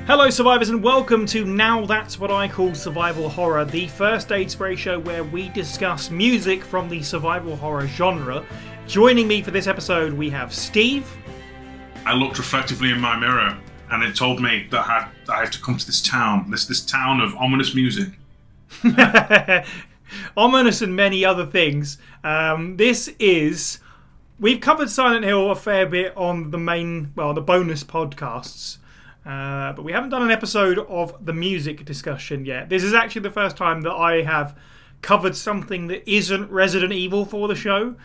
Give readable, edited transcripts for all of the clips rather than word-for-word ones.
Hello survivors and welcome to Now That's What I Call Survival Horror, the first aid spray show where we discuss music from the survival horror genre. Joining me for this episode we have Steve. I looked reflectively in my mirror and it told me that I have to come to this town, this town of ominous music. Ominous and many other things. We've covered Silent Hill a fair bit on the bonus podcasts. But we haven't done an episode of the music discussion yet. This is actually the first time that I have covered something that isn't Resident Evil for the show,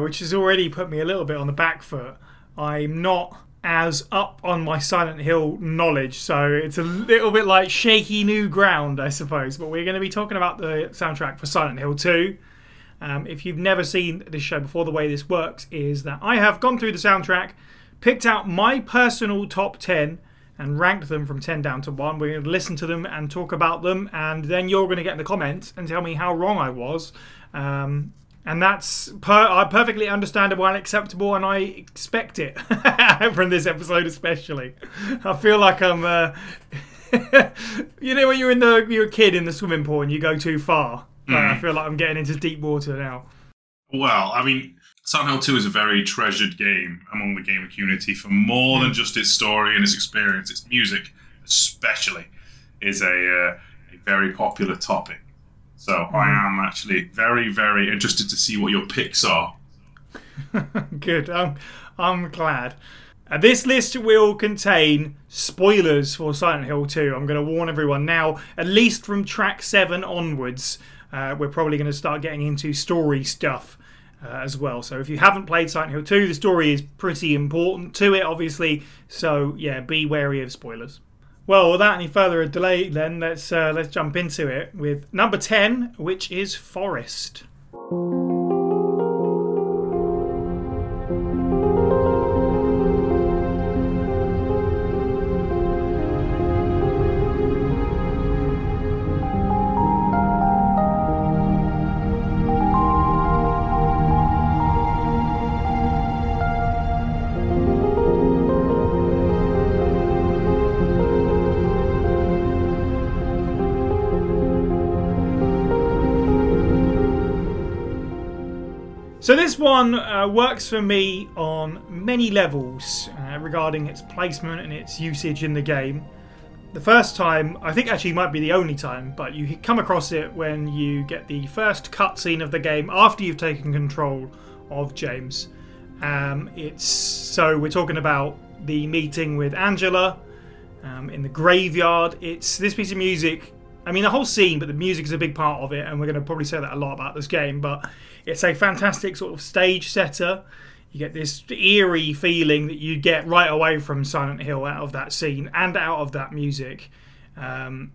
which has already put me a little bit on the back foot. I'm not as up on my Silent Hill knowledge, so it's a little bit like shaky new ground, I suppose. But we're going to be talking about the soundtrack for Silent Hill 2. If you've never seen this show before, the way this works is that I have gone through the soundtrack, picked out my personal top 10, and ranked them from 10 down to 1. We're going to listen to them and talk about them, and then you're going to get in the comments and tell me how wrong I was. And that's perfectly understandable and acceptable, and I expect it from this episode especially. I feel like I'm... you know when you're a kid in the swimming pool and you go too far? I feel like I'm getting into deep water now. Well, I mean... Silent Hill 2 is a very treasured game among the gamer community for more than just its story and its experience. Its music, especially, is a very popular topic. So I am actually very, very interested to see what your picks are. Good. I'm glad. This list will contain spoilers for Silent Hill 2. I'm going to warn everyone now, at least from track 7 onwards, we're probably going to start getting into story stuff. As well. So if you haven't played Silent Hill 2, the story is pretty important to it, obviously. So yeah, be wary of spoilers. Well, without any further delay, then let's jump into it with number 10, which is Forest. So this one works for me on many levels regarding its placement and its usage in the game. The first time, I think actually might be the only time, but you come across it when you get the first cutscene of the game after you've taken control of James. So we're talking about the meeting with Angela in the graveyard. It's this piece of music. I mean, the whole scene, but the music is a big part of it, and we're going to probably say that a lot about this game, but it's a fantastic sort of stage setter. You get this eerie feeling that you get right away from Silent Hill out of that scene and out of that music. And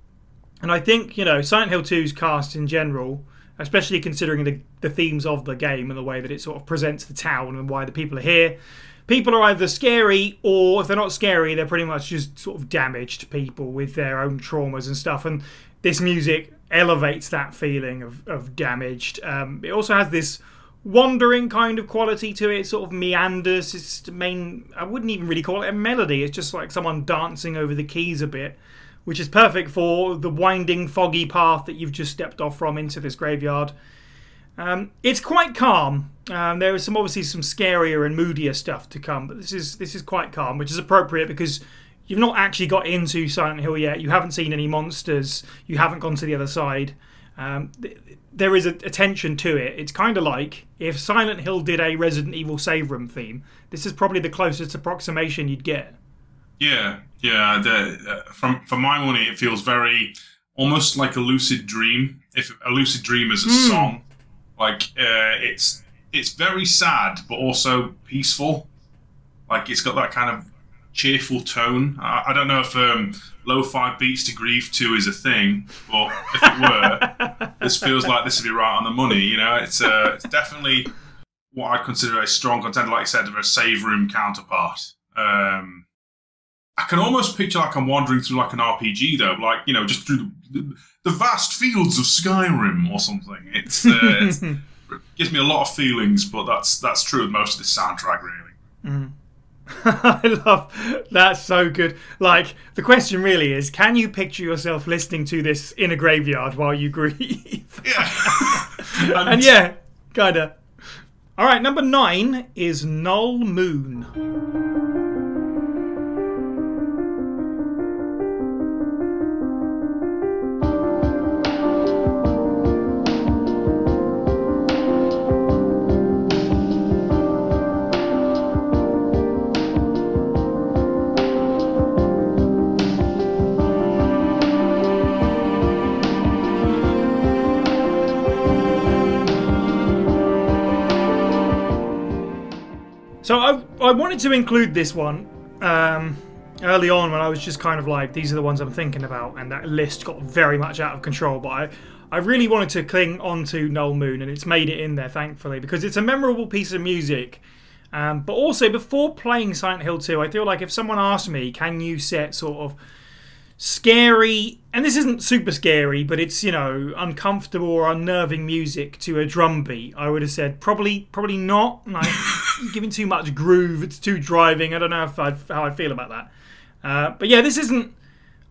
I think, Silent Hill 2's cast in general, especially considering the themes of the game and the way that it sort of presents the town and why the people are here. People are either scary, or if they're not scary, they're pretty much just sort of damaged people with their own traumas and stuff. And this music elevates that feeling of damaged. It also has this wandering kind of quality to it. It sort of meanders. I wouldn't even really call it a melody. It's just like someone dancing over the keys a bit, which is perfect for the winding, foggy path that you've just stepped off from into this graveyard. It's quite calm. There is obviously some scarier and moodier stuff to come, but this is quite calm, which is appropriate because you've not actually got into Silent Hill yet. You haven't seen any monsters. You haven't gone to the other side. There is a tension to it. It's kind of like if Silent Hill did a Resident Evil save room theme. This is probably the closest approximation you'd get. Yeah. From my money, it feels very almost like a lucid dream. If a lucid dream is a song, like it's very sad but also peaceful. Like it's got that kind of cheerful tone. I don't know if lo-fi beats to grief 2 is a thing, but if it were, this feels like this would be right on the money. It's definitely what I consider a strong contender, like I said, of a save room counterpart. I can almost picture like I'm wandering through like an RPG though, like just through the vast fields of Skyrim or something. It gives me a lot of feelings, but that's true of most of this soundtrack, really. I love that's so good. Like, the question really is, can you picture yourself listening to this in a graveyard while you grieve? Yeah. And yeah, kinda. Alright, number 9 is Null Moon. So I wanted to include this one early on when I was just kind of like, these are the ones I'm thinking about, and that list got very much out of control. But I really wanted to cling on to Null Moon, and it's made it in there, thankfully, because it's a memorable piece of music. But also, before playing Silent Hill 2, I feel like if someone asked me, can you set sort of scary, and this isn't super scary, but it's, you know, uncomfortable or unnerving music to a drum beat, I would have said probably not. Like, giving too much groove, it's too driving. I don't know how I feel about that. But yeah, this isn't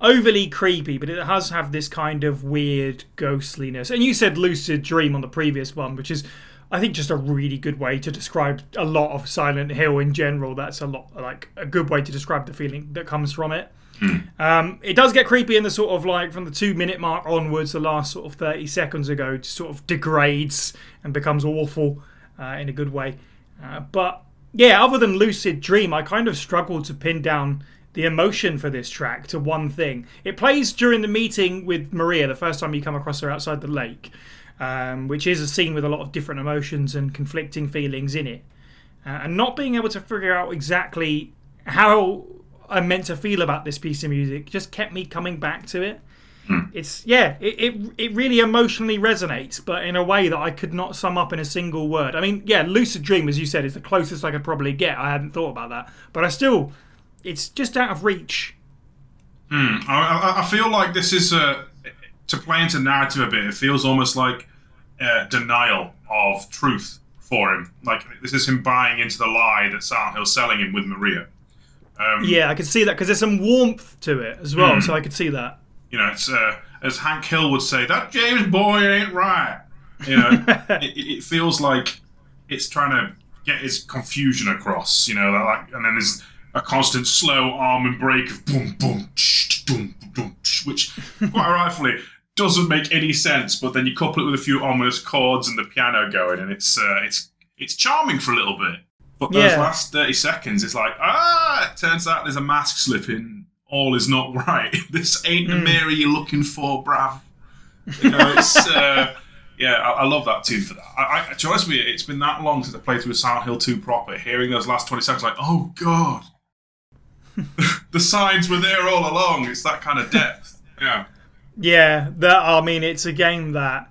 overly creepy, but it does have this kind of weird ghostliness. And you said lucid dream on the previous one, which is, I think, just a really good way to describe a lot of Silent Hill in general. That's a good way to describe the feeling that comes from it. It does get creepy in the sort of like from the 2-minute mark onwards. The last sort of 30 seconds ago just sort of degrades and becomes awful in a good way. But yeah, other than lucid dream, I kind of struggled to pin down the emotion for this track to one thing. It plays during the meeting with Maria, the first time you come across her outside the lake, which is a scene with a lot of different emotions and conflicting feelings in it. And not being able to figure out exactly how I'm meant to feel about this piece of music just kept me coming back to it. It really emotionally resonates, but in a way that I could not sum up in a single word. I mean, yeah, lucid dream, as you said, is the closest I could probably get. I hadn't thought about that, but it's just out of reach. I feel like this is to play into narrative a bit. It feels almost like denial of truth for him. Like, this is him buying into the lie that Silent Hill's selling him with Maria. Yeah, I could see that because there's some warmth to it as well, so I could see that. You know, it's as Hank Hill would say, that James boy ain't right. You know, it feels like it's trying to get his confusion across. You know, like, and then there's a constant slow arm and break of boom, boom, boom, boom, which quite rightfully doesn't make any sense. But then you couple it with a few ominous chords and the piano going, and it's charming for a little bit. But those last 30 seconds, it's like, it turns out there's a mask slipping. All is not right. This ain't the Mary you're looking for, bruv. You know, it's, I love that tune for that. To be honest with you, it's been that long since I played through Silent Hill 2 proper. Hearing those last 20 seconds, like, oh, God. The signs were there all along. It's that kind of depth. Yeah. Yeah, I mean, it's a game that,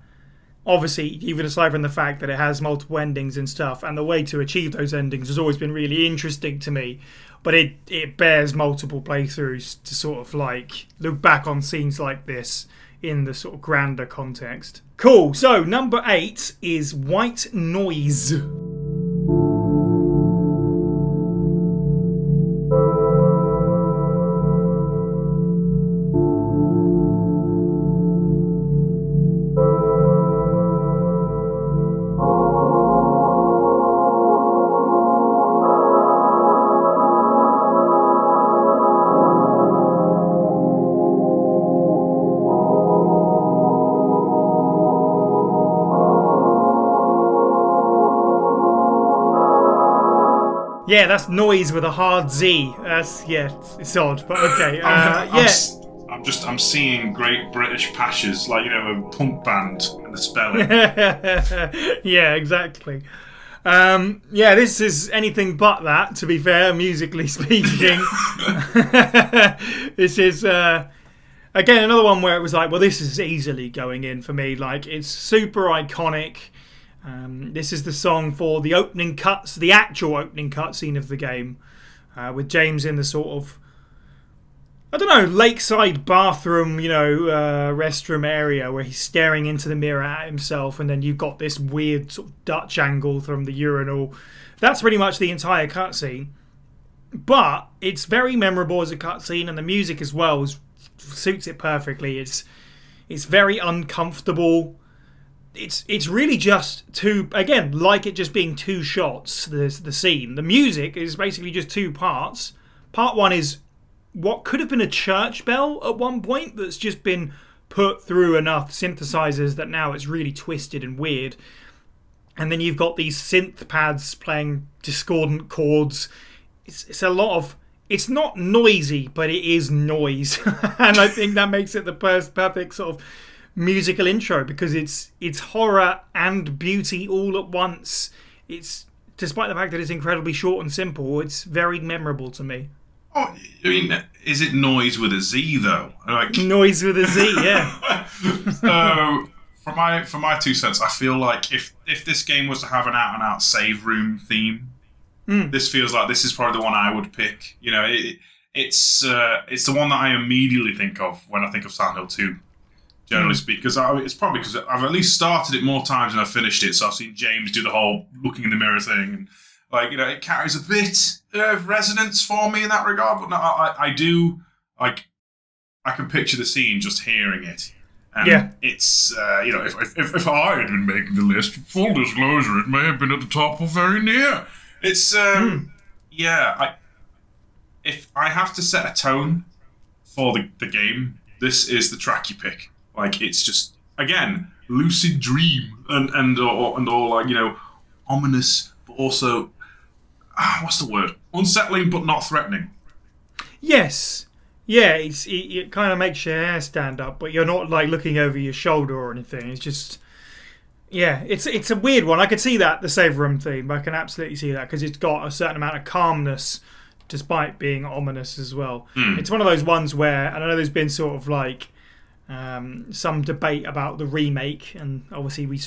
obviously, even aside from the fact that it has multiple endings and stuff, and the way to achieve those endings has always been really interesting to me, but it bears multiple playthroughs to sort of like look back on scenes like this in the sort of grander context. Cool, so number 8 is White Noise. Yeah, that's noise with a hard Z. It's odd, but okay. I'm seeing Great British Pashas, like, you know, a punk band and the spelling. Yeah, exactly. This is anything but that, to be fair, musically speaking. This is, again, another one where it was like, well, this is easily going in for me. Like, it's super iconic. This is the song for the opening cuts, the actual opening cutscene of the game, with James in the sort of, I don't know, lakeside bathroom, you know, restroom area where he's staring into the mirror at himself, and then you've got this weird sort of Dutch angle from the urinal. That's pretty much the entire cutscene. But it's very memorable as a cutscene, and the music as well suits it perfectly. It's very uncomfortable. It's really just two, again, like it just being two shots, the scene. The music is basically just two parts. Part one is what could have been a church bell at one point that's just been put through enough synthesizers that now it's really twisted and weird. And then you've got these synth pads playing discordant chords. It's a lot of... It's not noisy, but it is noise. And I think that makes it the perfect sort of musical intro, because it's horror and beauty all at once. It's, despite the fact that it's incredibly short and simple, it's very memorable to me. Oh, I mean, is it noise with a Z though? Like noise with a Z, yeah. So, for my 2 cents, I feel like if this game was to have an out and out save room theme, this feels like this is probably the one I would pick. You know, it's the one that I immediately think of when I think of Silent Hill 2. Generally speaking, because it's probably because I've at least started it more times than I've finished it. So I've seen James do the whole looking in the mirror thing, and like, you know, it carries a bit of resonance for me in that regard. But no, I do, like, I can picture the scene just hearing it. And yeah, it's you know, if I had been making the list, full disclosure, it may have been at the top or very near. It's yeah. If I have to set a tone for the game, this is the track you pick. Like, it's just, again, lucid dream and all, like, you know, ominous, but also, what's the word? Unsettling, but not threatening. Yes. Yeah, it kind of makes your hair stand up, but you're not, like, looking over your shoulder or anything. It's just, yeah, it's a weird one. I could see that, the save room theme. I can absolutely see that, because it's got a certain amount of calmness, despite being ominous as well. It's one of those ones where, and I know there's been sort of, like, some debate about the remake, and obviously we've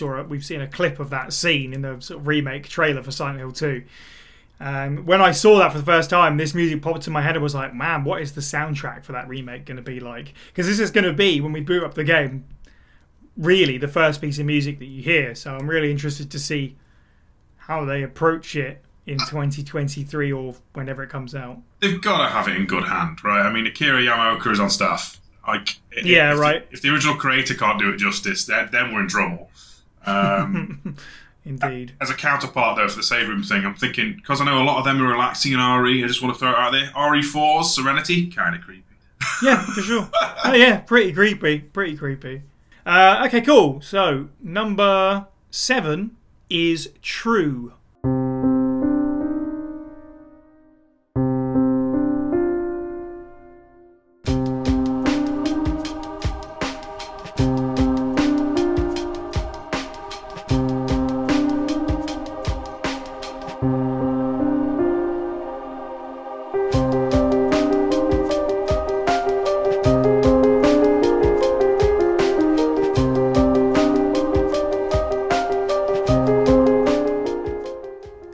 seen a clip of that scene in the sort of remake trailer for Silent Hill 2. When I saw that for the first time, this music popped in my head and was like, man, what is the soundtrack for that remake going to be like? Because this is going to be, when we boot up the game, really the first piece of music that you hear. So I'm really interested to see how they approach it in 2023 or whenever it comes out. They've got to have it in good hand, right? I mean, Akira Yamaoka is on staff. Like, if the original creator can't do it justice, then we're in trouble. Indeed. As a counterpart, though, for the save room thing, I'm thinking, because I know a lot of them are relaxing in RE, I just want to throw it out there. RE4's Serenity, kind of creepy. Yeah, for sure. Oh yeah, pretty creepy. Pretty creepy. Okay, cool. So, number 7 is True.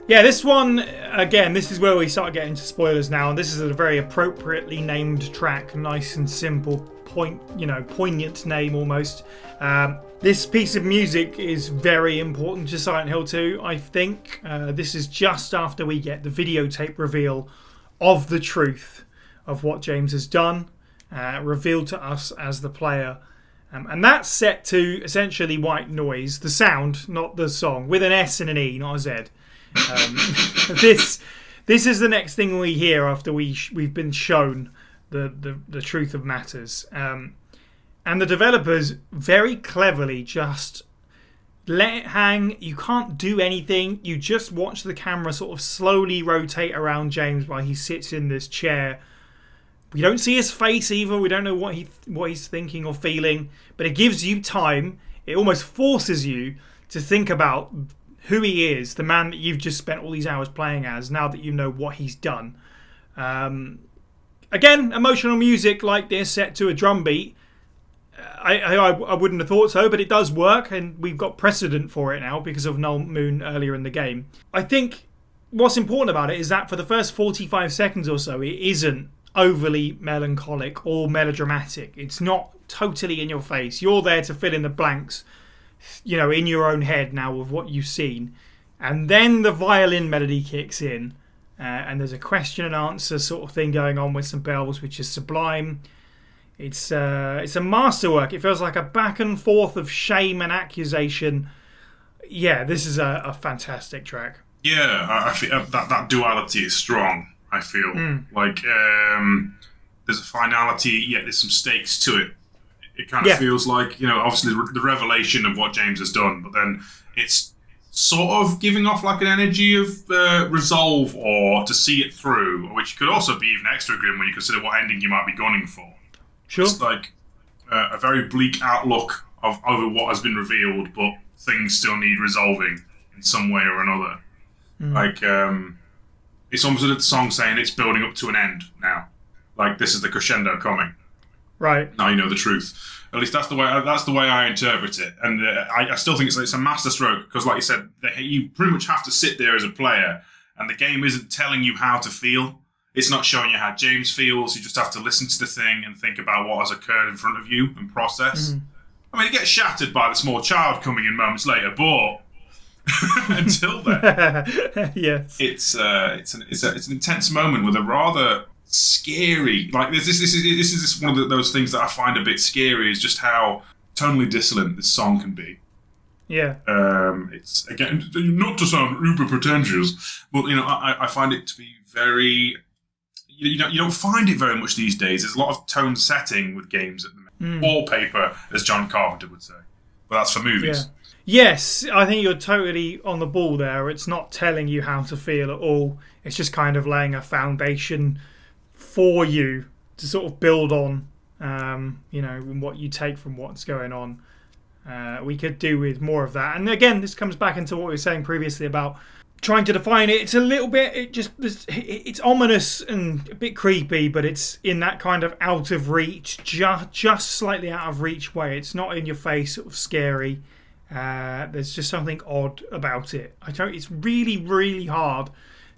Yeah, this one, again, this is where we start getting into spoilers now, and this is a very appropriately named track, nice and simple, poignant name almost. This piece of music is very important to Silent Hill 2, I think. This is just after we get the videotape reveal of the truth of what James has done, revealed to us as the player. And that's set to essentially white noise, the sound, not the song, with an S and an E, not a Z. This is the next thing we hear after we've been shown the truth of matters, and the developers very cleverly just let it hang. You can't do anything. You just watch the camera sort of slowly rotate around James while he sits in this chair. We don't see his face either. We don't know what he's thinking or feeling, but it gives you time. It almost forces you to think about who he is, the man that you've just spent all these hours playing as, now that you know what he's done. Again, emotional music like this set to a drum beat. I wouldn't have thought so, but it does work, and we've got precedent for it now because of Null Moon earlier in the game. I think what's important about it is that for the first 45 seconds or so, it isn't overly melancholic or melodramatic. It's not totally in your face. You're there to fill in the blanks, you know, in your own head now with what you've seen. And then the violin melody kicks in, and there's a question and answer sort of thing going on with some bells, which is sublime. It's a masterwork. It feels like a back and forth of shame and accusation. Yeah, this is a fantastic track. Yeah, I feel that duality is strong. I feel like there's a finality, yet there's some stakes to it. It kind of feels like, obviously the revelation of what James has done, but then it's sort of giving off like an energy of resolve or to see it through, which could also be even extra grim when you consider what ending you might be gunning for. Sure. It's like a very bleak outlook over what has been revealed, but things still need resolving in some way or another. Like, it's almost like the song saying it's building up to an end now. Like, this is the crescendo coming. Right. Now you know the truth. At least that's the way I interpret it. And I still think it's a masterstroke, because like you said, you pretty much have to sit there as a player, and the game isn't telling you how to feel. It's not showing you how James feels. You just have to listen to the thing and think about what has occurred in front of you and process. I mean, it gets shattered by the small child coming in moments later, but until then, yes, it's an intense moment with a rather scary. Like this is one of those things that I find a bit scary, is just how tonally dissonant this song can be. Yeah. It's, again, not to sound uber pretentious, but I find it to be very. You don't find it very much these days. There's a lot of tone setting with games at the moment. Wallpaper, as John Carpenter would say, but that's for movies. Yeah. Yes, I think you're totally on the ball there. It's not telling you how to feel at all. It's just kind of laying a foundation for you to sort of build on, and what you take from what's going on. We could do with more of that. And again, this comes back into what we were saying previously about trying to define it. It's a little bit, it's ominous and a bit creepy, but it's in that kind of out of reach, just slightly out of reach way. It's not in your face, sort of scary. There's just something odd about it. It's really, really hard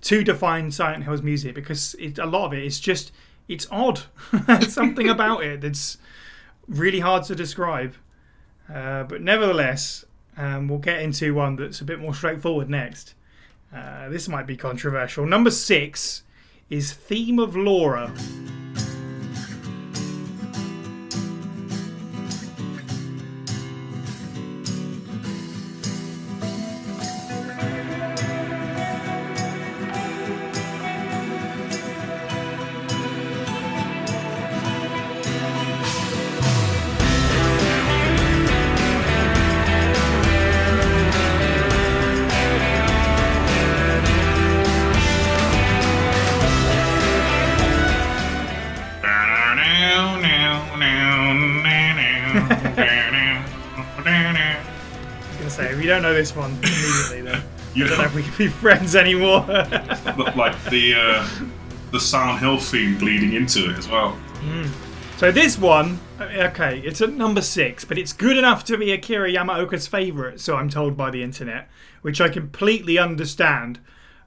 to define Silent Hill's music, because a lot of it is just, it's odd. Something about it that's really hard to describe. But nevertheless, we'll get into one that's a bit more straightforward next. This might be controversial. Number 6 is Theme of Laura. If you don't know this one immediately, then I don't know if we can be friends anymore. Like the Silent Hill theme bleeding into it as well. So this one, okay, it's at number 6, but it's good enough to be Akira Yamaoka's favourite, so I'm told by the internet, which I completely understand.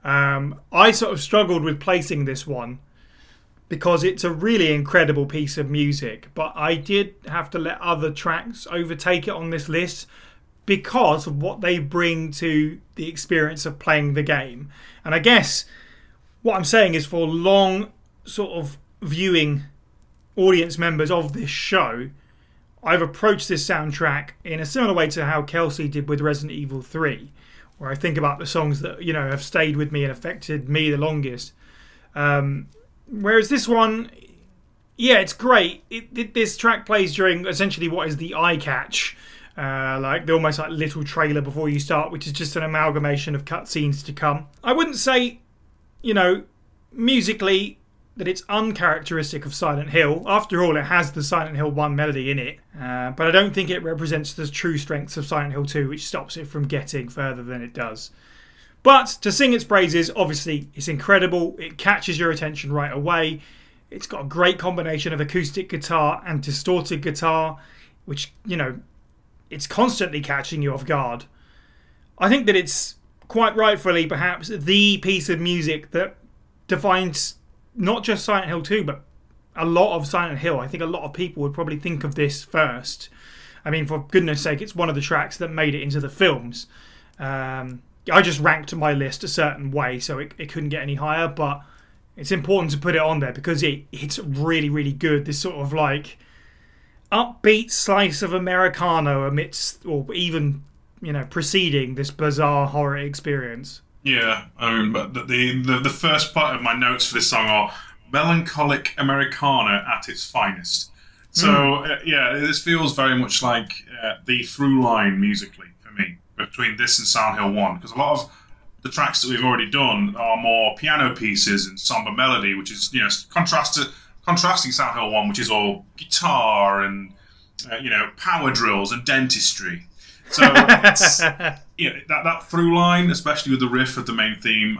I sort of struggled with placing this one because it's a really incredible piece of music, but I did have to let other tracks overtake it on this list because of what they bring to the experience of playing the game. And I guess what I'm saying is, for long sort of viewing audience members of this show, I've approached this soundtrack in a similar way to how Kelsey did with Resident Evil 3, where I think about the songs that have stayed with me and affected me the longest. Whereas this one, yeah, it's great. This track plays during essentially what is the eye catch, like the almost like little trailer before you start, which is just an amalgamation of cutscenes to come. I wouldn't say, musically that it's uncharacteristic of Silent Hill. After all, it has the Silent Hill 1 melody in it, but I don't think it represents the true strengths of Silent Hill 2, which stops it from getting further than it does. But to sing its praises, obviously, it's incredible. It catches your attention right away. It's got a great combination of acoustic guitar and distorted guitar, which, it's constantly catching you off guard. I think that it's quite rightfully perhaps the piece of music that defines not just Silent Hill 2, but a lot of Silent Hill. I think a lot of people would probably think of this first. I mean, for goodness sake, it's one of the tracks that made it into the films. I just ranked my list a certain way, so it couldn't get any higher. But it's important to put it on there because it's really, really good. This sort of like upbeat slice of Americano amidst, or even, you know, preceding this bizarre horror experience. Yeah, I mean, but the first part of my notes for this song are melancholic Americana at its finest. So, yeah, this feels very much like the through line musically for me between this and Silent Hill 1, because a lot of the tracks that we've already done are more piano pieces and somber melody, which is, you know, contrasting Silent Hill 1, which is all guitar and, you know, power drills and dentistry. So, it's, you know, that through line, especially with the riff of the main theme,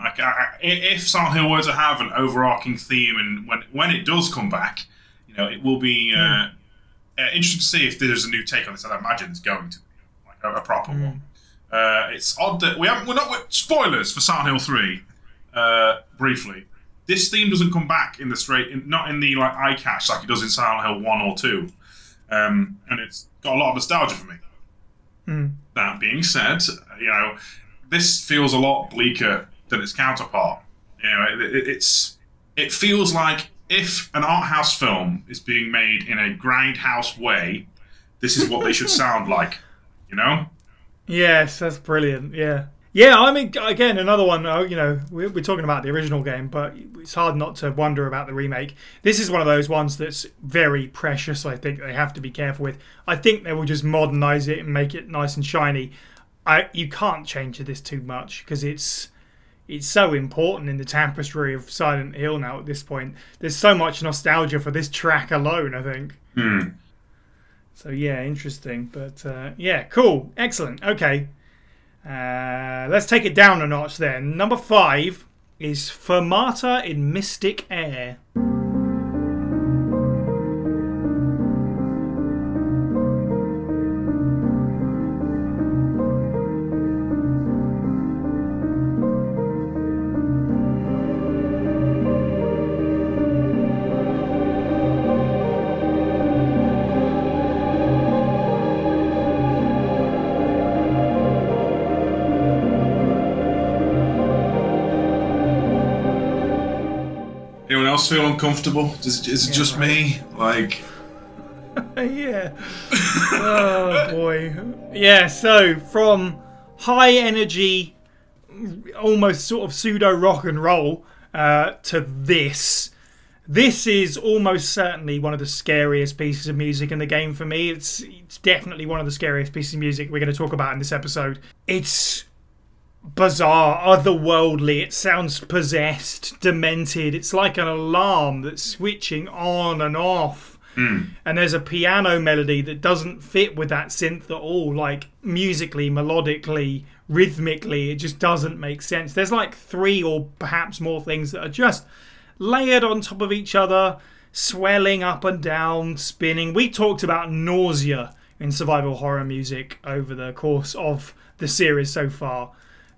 if Silent Hill were to have an overarching theme, and when it does come back, you know, it will be interesting to see if there's a new take on this. I imagine it's going to be like a proper one. It's odd that we're not spoilers for Silent Hill 3. Briefly, this theme doesn't come back in the not in the like eye catch like it does in Silent Hill 1 or 2, and it's got a lot of nostalgia for me. That being said, you know, this feels a lot bleaker than its counterpart. You know, it feels like if an art house film is being made in a grindhouse way, this is what they should sound like. You know? Yes, that's brilliant. Yeah. Yeah, I mean, again, another one, you know, we're talking about the original game, but it's hard not to wonder about the remake. This is one of those ones that's very precious, I think they have to be careful with. I think they will just modernise it and make it nice and shiny. You can't change this too much, because it's so important in the tapestry of Silent Hill now at this point. There's so much nostalgia for this track alone, I think. So, yeah, interesting. But, yeah, cool. Excellent. Okay. Let's take it down a notch then. Number 5 is Fermata in Mystic Air. Feel uncomfortable? Is it just me? Like, yeah. Oh boy. Yeah. So from high energy, almost sort of pseudo rock and roll, to this is almost certainly one of the scariest pieces of music in the game for me. It's definitely one of the scariest pieces of music we're going to talk about in this episode. It's bizarre, otherworldly. It sounds possessed, demented. It's like an alarm that's switching on and off. And there's a piano melody that doesn't fit with that synth at all. Like musically, melodically, rhythmically, it just doesn't make sense. There's like 3 or perhaps more things that are just layered on top of each other, swelling up and down, spinning. We talked about nausea in survival horror music over the course of the series so far.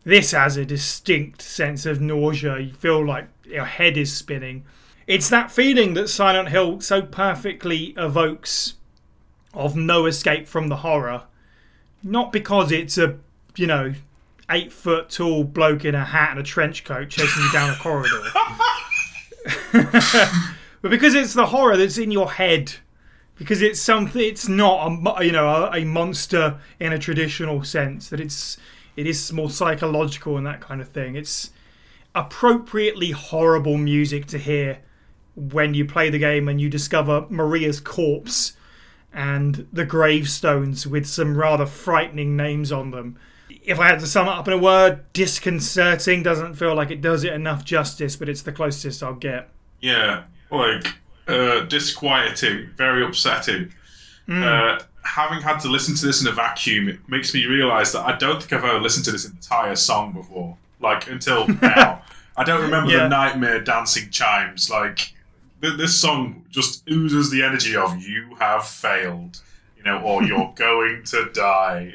This has a distinct sense of nausea. You feel like your head is spinning. It's that feeling that Silent Hill so perfectly evokes of no escape from the horror. Not because it's a, 8-foot tall bloke in a hat and a trench coat chasing you down a corridor. But because it's the horror that's in your head. Because it's something, it's not a monster in a traditional sense. That it is more psychological and that kind of thing. It's appropriately horrible music to hear when you play the game and you discover Maria's corpse and the gravestones with some rather frightening names on them. If I had to sum it up in a word, disconcerting. Doesn't feel like it does it enough justice, but it's the closest I'll get. Yeah, like disquieting, very upsetting. Having had to listen to this in a vacuum, it makes me realise that I don't think I've ever listened to this entire song before. Like, until now. I don't remember the nightmare dancing chimes. Like, this song just oozes the energy of, you have failed, or you're going to die.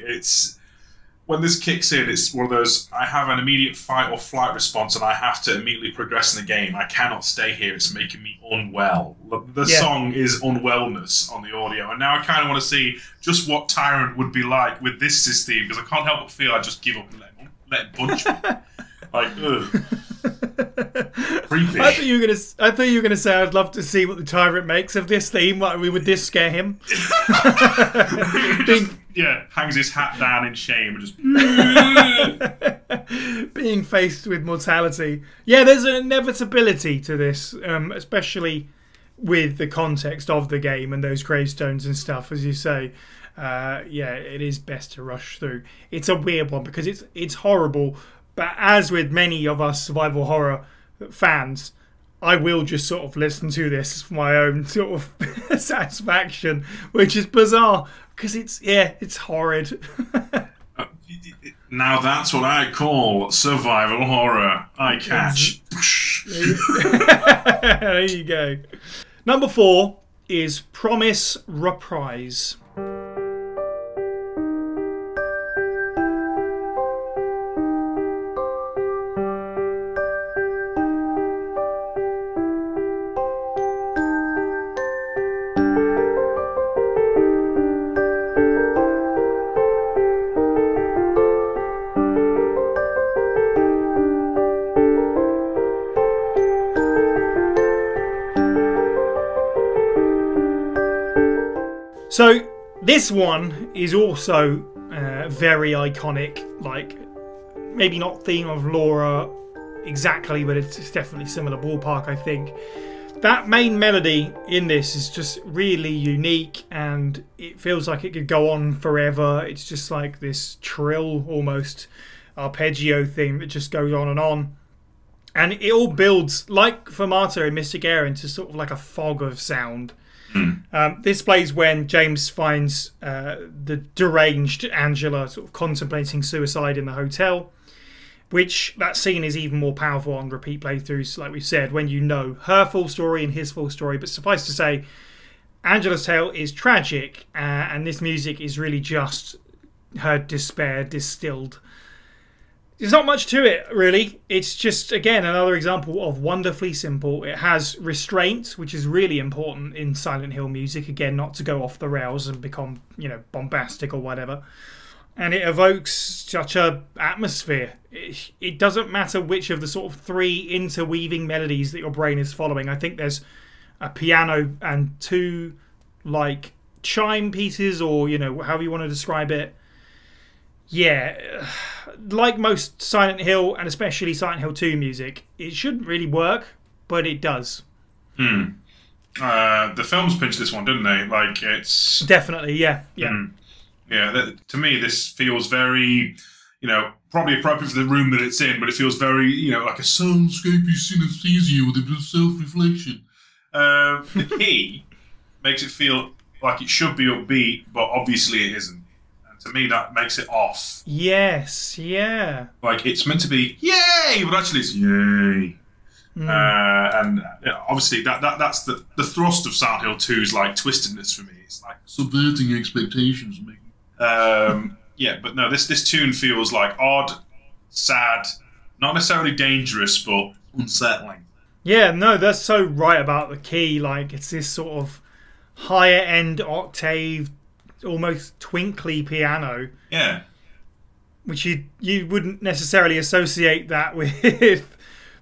When this kicks in, it's one of those, I have an immediate fight or flight response and I have to immediately progress in the game. I cannot stay here. It's making me unwell. The song is unwellness on the audio. And now I kind of want to see just what Tyrant would be like with this theme, because I can't help but feel I just give up and let it punch me. Like, ugh. Creepy. I thought you were gonna say I'd love to see what the tyrant makes of this theme. Like, would this scare him? Yeah, hangs his hat down in shame and just being faced with mortality. Yeah, there's an inevitability to this, especially with the context of the game and those gravestones and stuff, as you say. Yeah, it is best to rush through. It's a weird one because it's horrible, but as with many of us survival horror fans, I will just sort of listen to this for my own sort of satisfaction, which is bizarre because it's horrid. Now that's what I call survival horror. I catch. There you go. Number 4 is Promise Reprise. So this one is also very iconic, like maybe not theme of Laura exactly, but it's definitely similar ballpark, I think. That main melody in this is just really unique and it feels like it could go on forever. It's just like this trill, almost arpeggio thing that just goes on. And it all builds, like for Marta in Mystic Air, into sort of like a fog of sound. This plays when James finds the deranged Angela sort of contemplating suicide in the hotel, which that scene is even more powerful on repeat playthroughs, like we said, when you know her full story and his full story. But suffice to say, Angela's tale is tragic, and this music is really just her despair distilled. There's not much to it, really. It's just, again, another example of wonderfully simple. It has restraint, which is really important in Silent Hill music. Again, not to go off the rails and become, bombastic or whatever. And it evokes such a atmosphere. It doesn't matter which of the sort of 3 interweaving melodies that your brain is following. I think there's a piano and 2, like, chime pieces, or, however you want to describe it. Yeah, like most Silent Hill, and especially Silent Hill 2 music, it shouldn't really work, but it does. The films pinched this one, didn't they? Like, it's... Definitely, yeah. Yeah, to me, this feels very, probably appropriate for the room that it's in, but it feels very, like a soundscapey synesthesia with a bit of self-reflection. The key makes it feel like it should be upbeat, but obviously it isn't. To me, that makes it off. Yes, yeah. Like, it's meant to be, yay! But actually it's, yay. And obviously, that's the thrust of Silent Hill 2's, like, twistedness for me. It's like subverting expectations. Yeah, but no, this tune feels, like, odd, sad, not necessarily dangerous, but unsettling. Yeah, no, that's so right about the key. Like, it's this sort of higher-end octave, almost twinkly piano. Yeah. Which you wouldn't necessarily associate that with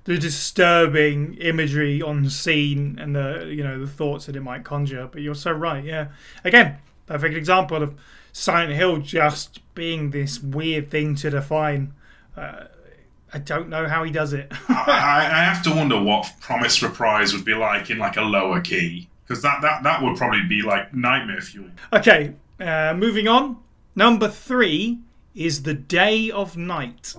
the disturbing imagery on scene and the thoughts that it might conjure. But you're so right, yeah. Again, perfect example of Silent Hill just being this weird thing to define. I don't know how he does it. I have to wonder what Promise Reprise would be like in like a lower key. Because that would probably be like nightmare fuel. Okay, moving on. Number 3 is The Day of Night.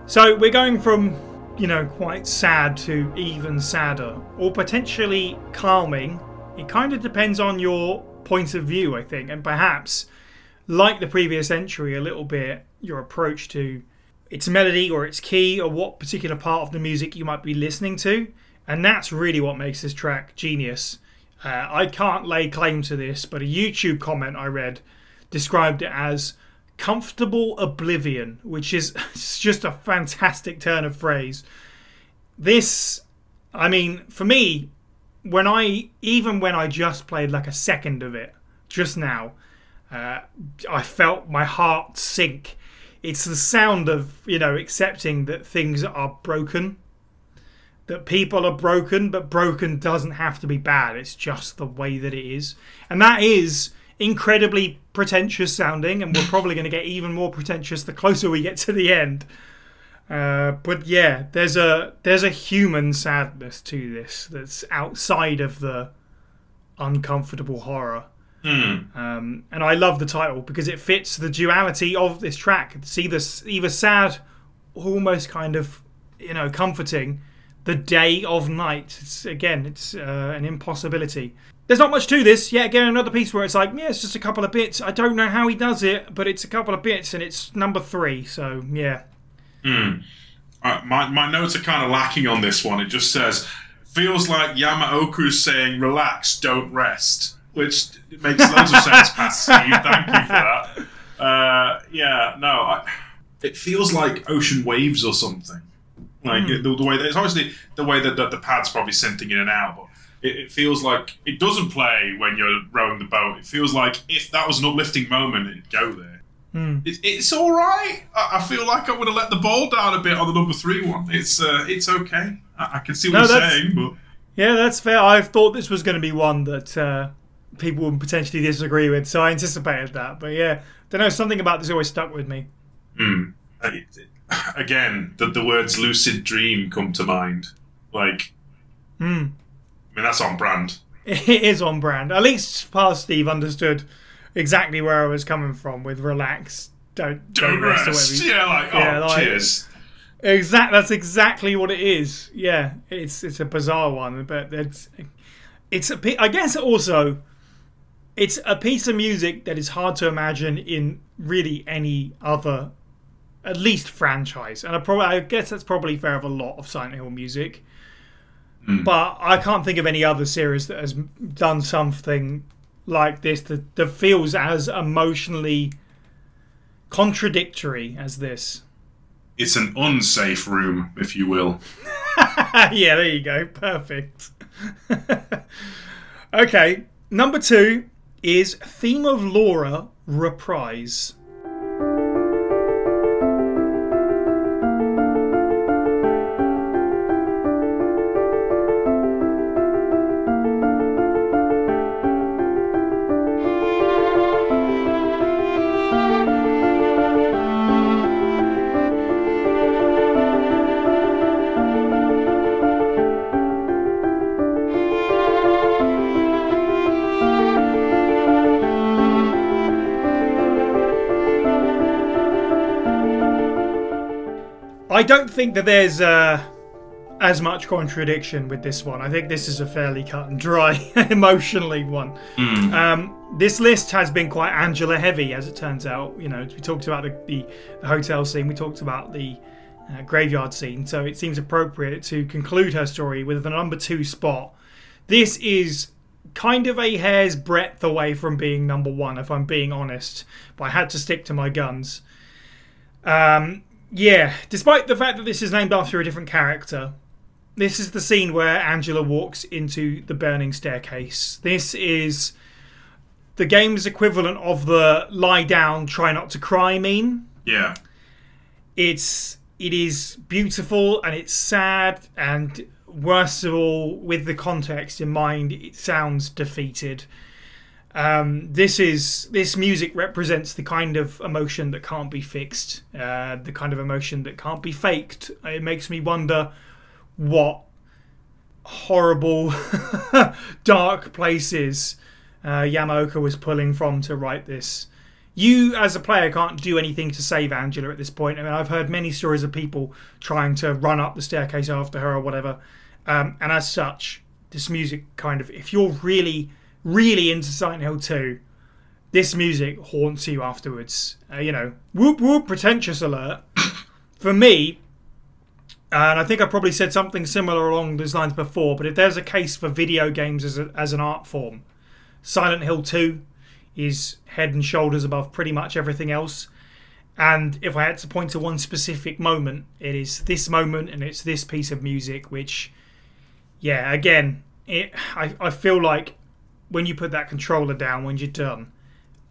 So we're going from, quite sad to even sadder, or potentially calming. It kind of depends on your point of view, I think, and perhaps, like the previous entry, a little bit your approach to its melody or its key or what particular part of the music you might be listening to. And that's really what makes this track genius. I can't lay claim to this, but a YouTube comment I read described it as comfortable oblivion, which is just a fantastic turn of phrase. This, I mean, for me, even when I just played like a second of it just now, I felt my heart sink. It's the sound of, accepting that things are broken, that people are broken, but broken doesn't have to be bad. It's just the way that it is. And that is incredibly pretentious sounding, and we're probably going to get even more pretentious the closer we get to the end. But yeah, there's a human sadness to this that's outside of the uncomfortable horror. And I love the title because it fits the duality of this track. It's either sad, almost kind of, comforting. The day of night. It's an impossibility. There's not much to this. Yet again, another piece where it's like, yeah, it's just a couple of bits. I don't know how he does it, but it's a couple of bits, and it's number 3. So yeah. My notes are kind of lacking on this one. It just says, feels like Yamaoka's saying, relax, don't rest. Which makes loads of sense, Pat Steve. Thank you for that. It feels like ocean waves or something. Like the way that it's obviously the way that the pad's probably synthing in and out, but it feels like it doesn't play when you're rowing the boat. It feels like if that was an uplifting moment, it'd go there. It's all right. I feel like I would have let the ball down a bit on the number 3 one. It's okay. I can see what you're saying, but yeah, that's fair. I thought this was going to be one that people would potentially disagree with, so I anticipated that. But yeah, don't know, something about this always stuck with me. Again, the words lucid dream come to mind. Like, I mean, that's on brand. It is on brand. At least past Steve understood exactly where I was coming from with relax, don't rest. Cheers. That's exactly what it is. Yeah, it's a bizarre one, but I guess also it's a piece of music that is hard to imagine in really any other, at least franchise. And I guess that's probably fair of a lot of Silent Hill music. But I can't think of any other series that has done something like this that feels as emotionally contradictory as this. It's an unsafe room, if you will. Yeah, there you go. Perfect. Okay, number 2 is Theme of Laura Reprise. I don't think that there's as much contradiction with this one. I think this is a fairly cut and dry emotionally one. This list has been quite Angela heavy, as it turns out. We talked about the hotel scene, we talked about the graveyard scene, so it seems appropriate to conclude her story with the number 2 spot. This is kind of a hair's breadth away from being number 1, if I'm being honest, but I had to stick to my guns. Yeah, despite the fact that this is named after a different character, this is the scene where Angela walks into the burning staircase. This is the game's equivalent of the lie down, try not to cry meme. Yeah. It is beautiful and it's sad, and worst of all, with the context in mind, it sounds defeated. This music represents the kind of emotion that can't be fixed, the kind of emotion that can't be faked. It makes me wonder what horrible, dark places Yamaoka was pulling from to write this. You, as a player, can't do anything to save Angela at this point. I mean, I've heard many stories of people trying to run up the staircase after her or whatever. And as such, this music kind of, if you're really into Silent Hill 2, this music haunts you afterwards. Whoop whoop, pretentious alert. for me, and I think I probably said something similar along those lines before, but if there's a case for video games as an art form, Silent Hill 2 is head and shoulders above pretty much everything else. And if I had to point to one specific moment, it is this moment and it's this piece of music, which, yeah, again, I feel like when you put that controller down, when you're done,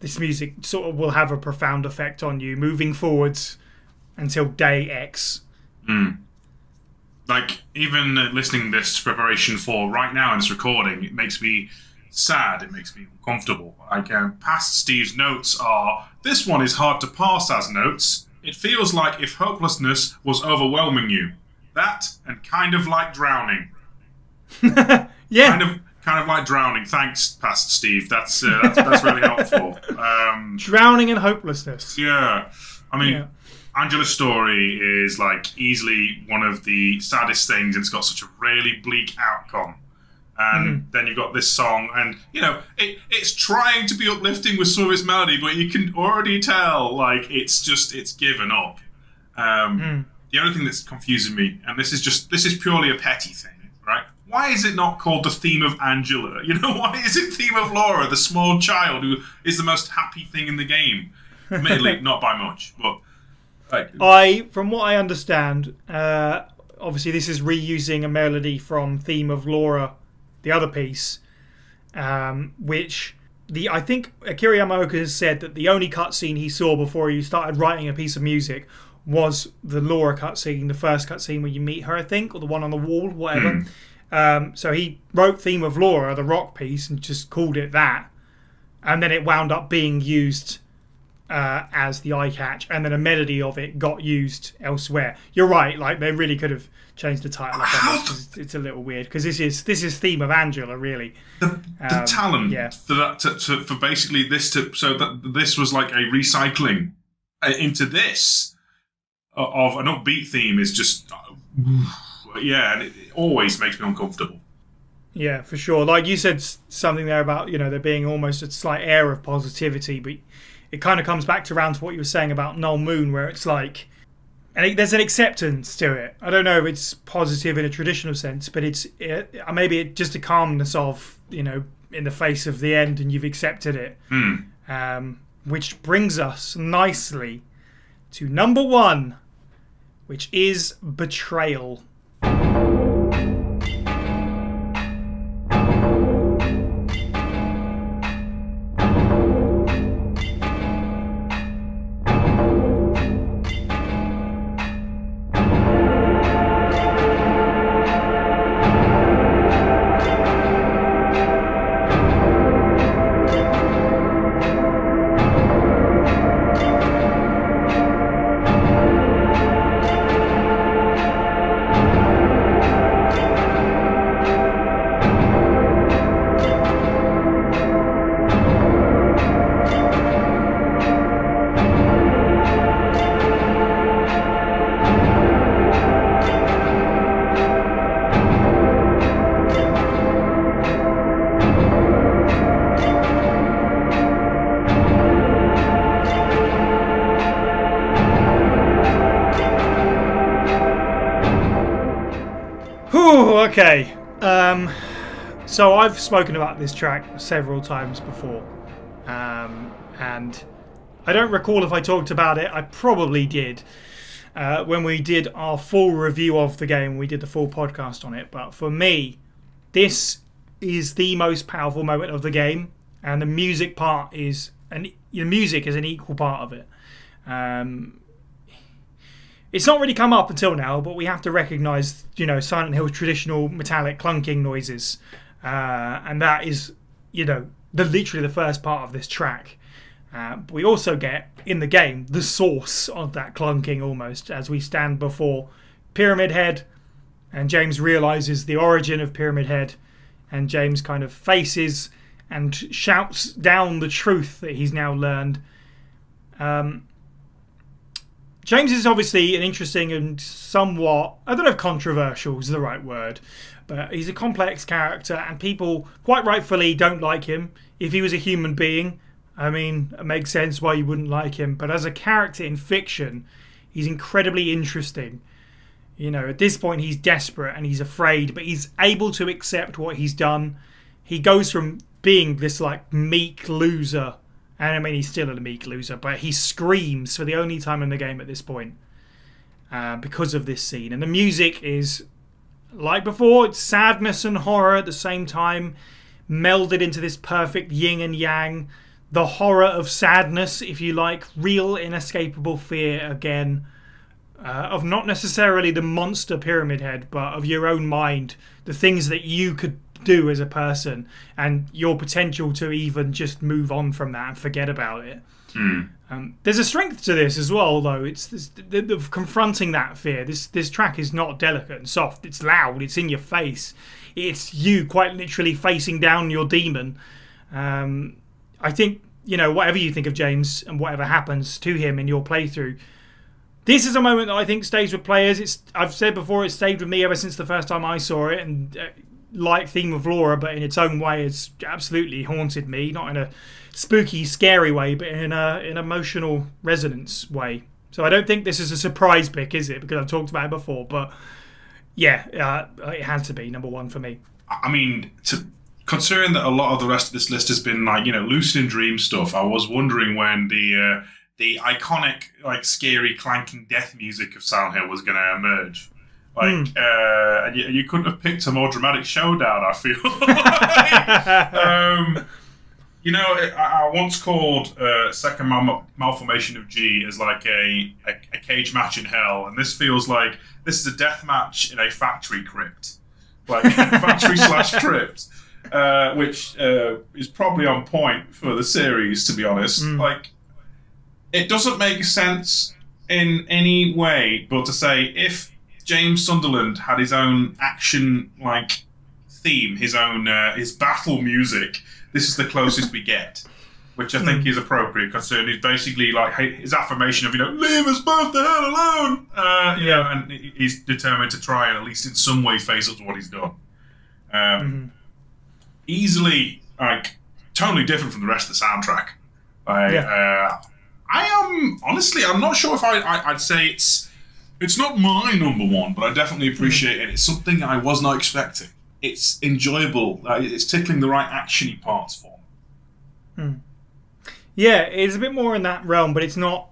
this music sort of will have a profound effect on you moving forwards until day X. Like, even listening to this preparation for right now in this recording, it makes me sad, it makes me uncomfortable. Like, past Steve's notes are, this one is hard to parse as notes. It feels like if hopelessness was overwhelming you. That, and kind of like drowning. Yeah. Kind of like drowning. Thanks, past Steve. That's really helpful. Drowning and hopelessness. Yeah. I mean, Angela's story is like easily one of the saddest things, and it's got such a really bleak outcome. And then you've got this song, and you know it's trying to be uplifting with some of its melody, but you can already tell like it's given up. The only thing that's confusing me, and this is purely a petty thing, right? Why is it not called the theme of Angela? You know, why is it theme of Laura, the small child who is the most happy thing in the game? Admittedly, not by much, but from what I understand, obviously this is reusing a melody from theme of Laura, the other piece, which I think Akira Yamaoka has said that the only cutscene he saw before he started writing a piece of music was the Laura cutscene, the first cutscene where you meet her, I think, or the one on the wall, whatever. So he wrote theme of Laura, the rock piece, and just called it that, and then it wound up being used as the eye catch, and then a melody of it got used elsewhere. You're right, like they really could have changed the title up on this. It's a little weird because this is theme of Angela, really. The talent for that for basically this so that this was like a recycling into this of an upbeat theme is just and it always makes me uncomfortable. Yeah, for sure. Like you said something there about, you know, there being almost a slight air of positivity, but it kind of comes back around to what you were saying about Null Moon, where it's like, and there's an acceptance to it. I don't know if it's positive in a traditional sense, but maybe it's just a calmness of, you know, in the face of the end, and you've accepted it. Which brings us nicely to number 1, which is Betrayal. Okay, so I've spoken about this track several times before, and I don't recall if I talked about it. I probably did when we did our full review of the game. We did the full podcast on it, but for me, this is the most powerful moment of the game, and the music part is an equal part of it. It's not really come up until now, but we have to recognise, you know, Silent Hill's traditional metallic clunking noises, and that is, you know, literally the first part of this track. But we also get in the game the source of that clunking almost, as we stand before Pyramid Head, and James realises the origin of Pyramid Head, and James kind of faces and shouts down the truth that he's now learned. James is obviously an interesting and somewhat, I don't know if controversial is the right word, but he's a complex character, and people quite rightfully don't like him. If he was a human being, I mean, it makes sense why you wouldn't like him, but as a character in fiction, He's incredibly interesting. You know, at this point he's desperate and he's afraid, but he's able to accept what he's done. He goes from being this like meek loser, and I mean he's still a meek loser, but he screams for the only time in the game at this point because of this scene. And the music is, like before, it's sadness and horror at the same time, melded into this perfect yin and yang. The horror of sadness, if you like, real inescapable fear again. Of not necessarily the monster Pyramid Head, but of your own mind, the things that you could do as a person, and your potential to even just move on from that and forget about it. There's a strength to this as well, though. It's the confronting that fear. This track is not delicate and soft. It's loud. It's in your face. It's you quite literally facing down your demon. I think, you know, whatever you think of James and whatever happens to him in your playthrough, this is a moment that I think stays with players. I've said before, it stayed with me ever since the first time I saw it, and like Theme of Laura, but in its own way, it's absolutely haunted me. Not in a spooky, scary way, but in an emotional resonance way. So I don't think this is a surprise pick, is it? Because I've talked about it before, but yeah, it had to be number one for me. I mean, considering that a lot of the rest of this list has been like, you know, lucid and dream stuff, I was wondering when the iconic, like, scary, clanking death music of Silent Hill was going to emerge. Like, and you couldn't have picked a more dramatic showdown, I feel. You know, I once called Second Malformation of G as like a cage match in hell, and this feels like this is a death match in a factory crypt. Like, factory/crypt, which is probably on point for the series, to be honest. Like, it doesn't make sense in any way, but to say if James Sunderland had his own action like theme, his own his battle music, this is the closest we get, which I think is appropriate, considering he's basically like his affirmation of, you know, leave us both the hell alone. You know, and he's determined to try and at least in some way face up to what he's done. Easily, like, totally different from the rest of the soundtrack. I am honestly, I'm not sure if I'd say it's not my number one, but I definitely appreciate it. It's something I was not expecting. It's enjoyable. It's tickling the right actiony parts for me. Yeah, it's a bit more in that realm, but it's not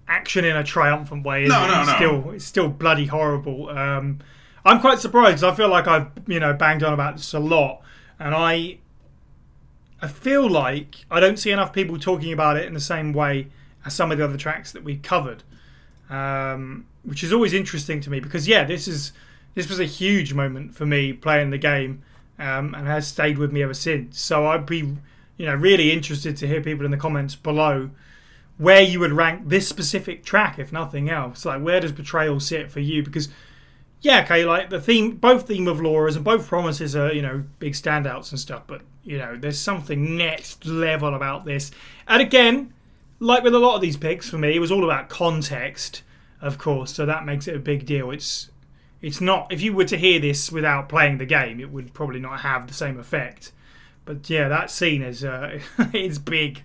action in a triumphant way. It's still bloody horrible. I'm quite surprised. I feel like I've, you know, banged on about this a lot, and I feel like I don't see enough people talking about it in the same way as some of the other tracks that we've covered, which is always interesting to me, because this was a huge moment for me playing the game, and has stayed with me ever since. So I'd be, you know, really interested to hear people in the comments below where you would rank this specific track, if nothing else. Like, where does Betrayal sit for you? Because like the theme, both Theme of Laura's and both Promises are, you know, big standouts and stuff, but, you know, there's something next level about this. And again, like with a lot of these picks for me, it was all about context, of course, so that makes it a big deal. It's not, if you were to hear this without playing the game, it would probably not have the same effect. But yeah, that scene is it's big.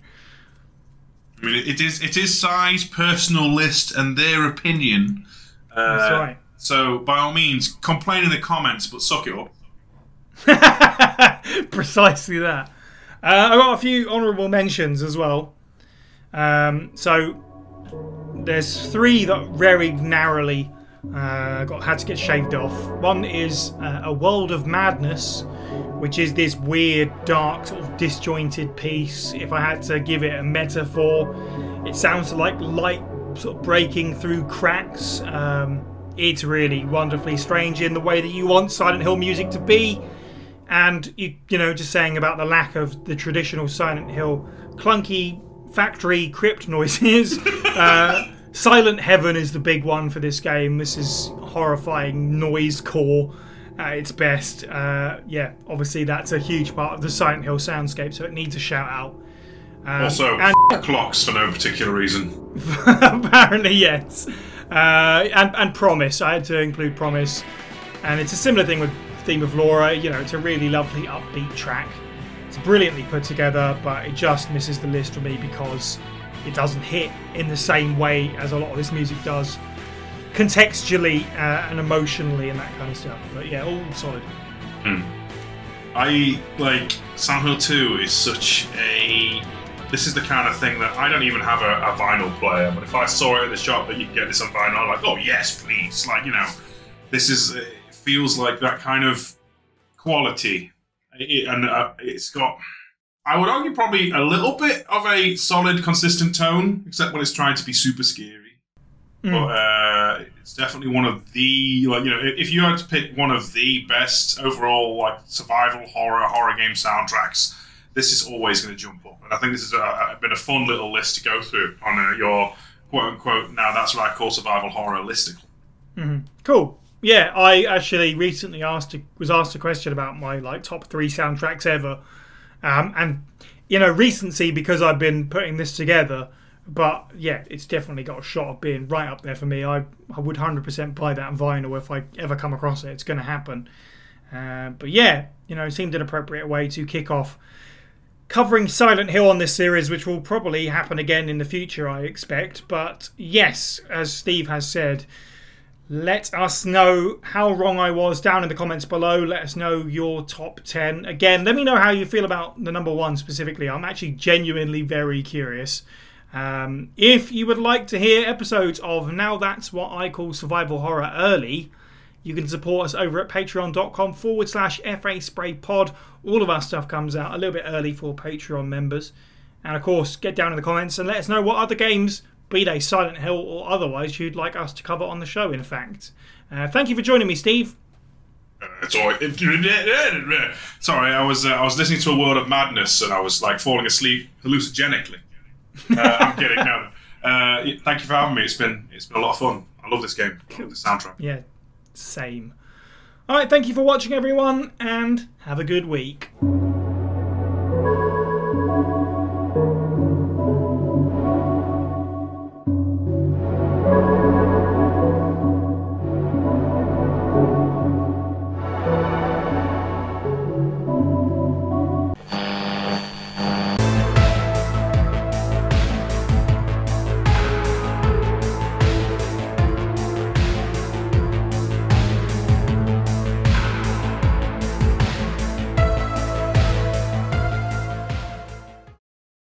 I mean, it is Sai's personal list and their opinion. That's right. So by all means, complain in the comments, but suck it up. Precisely that. I got a few honourable mentions as well. So there's three that very narrowly had to get shaved off. One is A World of Madness, which is this weird, dark, sort of disjointed piece. If I had to give it a metaphor, it sounds like light sort of breaking through cracks. It's really wonderfully strange in the way that you want Silent Hill music to be. And, you know, just saying about the lack of the traditional Silent Hill clunky factory crypt noises. Silent Heaven is the big one for this game. This is horrifying noise core at its best. Obviously that's a huge part of the Silent Hill soundscape, so it needs a shout out. Also, clocks for no particular reason. Apparently, yes. And Promise. I had to include Promise. And it's a similar thing with Theme of Laura. You know, it's a really lovely upbeat track. It's brilliantly put together, but it just misses the list for me because it doesn't hit in the same way as a lot of this music does. contextually and emotionally and that kind of stuff. But yeah, all solid. I like Silent Hill 2 is such a. This is the kind of thing that I don't even have a vinyl player, but if I saw it at the shop that you can get this on vinyl, I'm like, oh yes, please. Like, you know, this is. It feels like that kind of quality, it's got. I would argue probably a little bit of a solid, consistent tone, except when it's trying to be super scary. But it's definitely one of the, like, you know, if you had to pick one of the best overall like survival horror game soundtracks, this is always going to jump up. And I think this has been a fun little list to go through on your quote unquote. Now that's what I call survival horror listicle. Cool. Yeah, I actually recently was asked a question about my like top 3 soundtracks ever. And, you know, recency because I've been putting this together. But, yeah, it's definitely got a shot of being right up there for me. I would 100% buy that on vinyl if I ever come across it. It's going to happen. But, yeah, you know, it seemed an appropriate way to kick off covering Silent Hill on this series, which will probably happen again in the future, I expect. But, yes, as Steve has said, let us know how wrong I was down in the comments below. Let us know your top 10. Again, let me know how you feel about the number 1 specifically. I'm actually genuinely very curious. If you would like to hear episodes of Now That's What I Call Survival Horror early, you can support us over at patreon.com/FASprayPod. All of our stuff comes out a little bit early for Patreon members. And of course, get down in the comments and let us know what other games, be they Silent Hill or otherwise, you'd like us to cover on the show, in fact. Thank you for joining me, Steve. It's all right. Sorry, I was listening to A World of Madness and I was like falling asleep hallucinogenically. I'm kidding. No. Thank you for having me. It's been a lot of fun. I love this game. I love the soundtrack. Yeah, same. All right, thank you for watching, everyone, and have a good week.